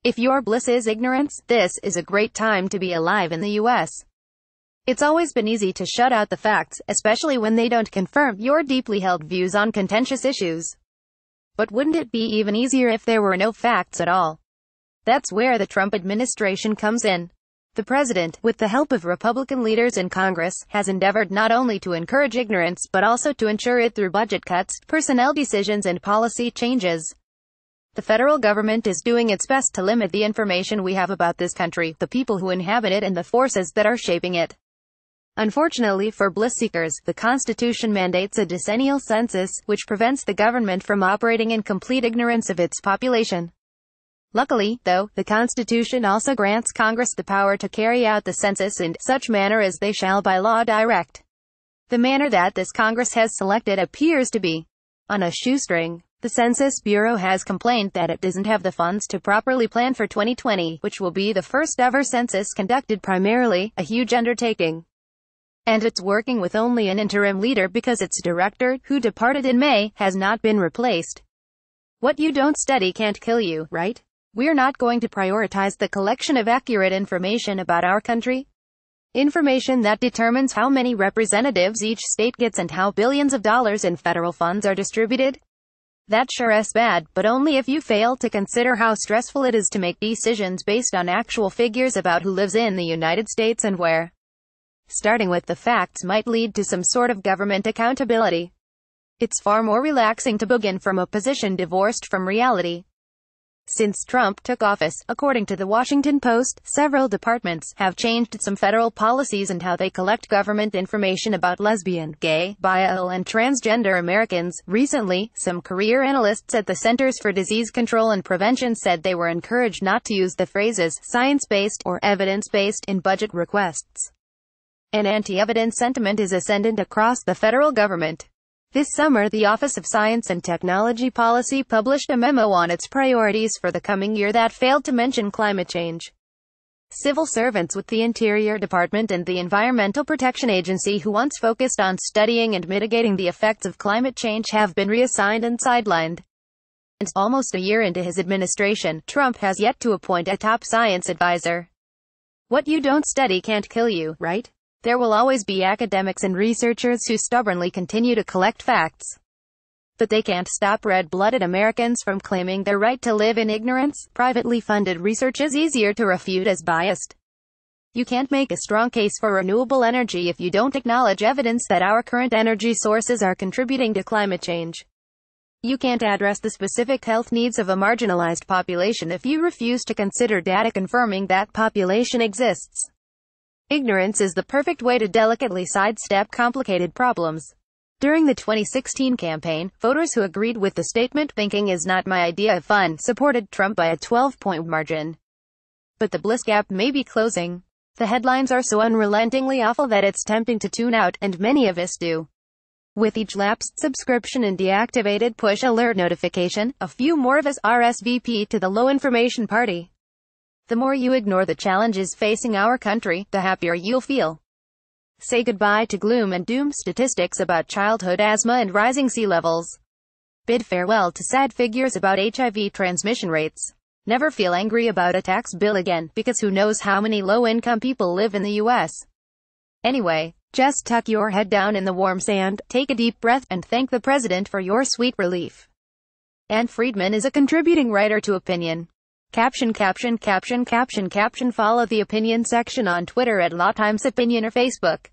If your bliss is ignorance, this is a great time to be alive in the US. It's always been easy to shut out the facts, especially when they don't confirm your deeply held views on contentious issues. But wouldn't it be even easier if there were no facts at all? That's where the Trump administration comes in. The president, with the help of Republican leaders in Congress, has endeavored not only to encourage ignorance but also to ensure it through budget cuts, personnel decisions and policy changes. The federal government is doing its best to limit the information we have about this country, the people who inhabit it and the forces that are shaping it. Unfortunately for bliss seekers, the Constitution mandates a decennial census, which prevents the government from operating in complete ignorance of its population. Luckily, though, the Constitution also grants Congress the power to carry out the census in such manner as they shall by law direct. The manner that this Congress has selected appears to be on a shoestring. The Census Bureau has complained that it doesn't have the funds to properly plan for 2020, which will be the first ever census conducted primarily, a huge undertaking. And it's working with only an interim leader because its director, who departed in May, has not been replaced. What you don't study can't kill you, right? We're not going to prioritize the collection of accurate information about our country. Information that determines how many representatives each state gets and how billions of dollars in federal funds are distributed. That sure is bad, but only if you fail to consider how stressful it is to make decisions based on actual figures about who lives in the United States and where. Starting with the facts might lead to some sort of government accountability. It's far more relaxing to begin from a position divorced from reality. Since Trump took office, according to the Washington Post, several departments have changed some federal policies and how they collect government information about lesbian, gay, bi and transgender Americans. Recently, some career analysts at the Centers for Disease Control and Prevention said they were encouraged not to use the phrases science-based or evidence-based in budget requests. An anti-evidence sentiment is ascendant across the federal government. This summer, the Office of Science and Technology Policy published a memo on its priorities for the coming year that failed to mention climate change. Civil servants with the Interior Department and the Environmental Protection Agency who once focused on studying and mitigating the effects of climate change have been reassigned and sidelined. And almost a year into his administration, Trump has yet to appoint a top science advisor. What you don't study can't kill you, right? There will always be academics and researchers who stubbornly continue to collect facts. But they can't stop red-blooded Americans from claiming their right to live in ignorance. Privately funded research is easier to refute as biased. You can't make a strong case for renewable energy if you don't acknowledge evidence that our current energy sources are contributing to climate change. You can't address the specific health needs of a marginalized population if you refuse to consider data confirming that population exists. Ignorance is the perfect way to delicately sidestep complicated problems. During the 2016 campaign, voters who agreed with the statement "thinking is not my idea of fun" supported Trump by a 12-point margin. But the bliss gap may be closing. The headlines are so unrelentingly awful that it's tempting to tune out, and many of us do. With each lapsed subscription and deactivated push alert notification, a few more of us RSVP to the low information party. The more you ignore the challenges facing our country, the happier you'll feel. Say goodbye to gloom and doom statistics about childhood asthma and rising sea levels. Bid farewell to sad figures about HIV transmission rates. Never feel angry about a tax bill again, because who knows how many low-income people live in the US. Anyway, just tuck your head down in the warm sand, take a deep breath, and thank the president for your sweet relief. Ann Friedman is a contributing writer to Opinion. Caption. Follow the opinion section on Twitter at LawTimesOpinion or Facebook.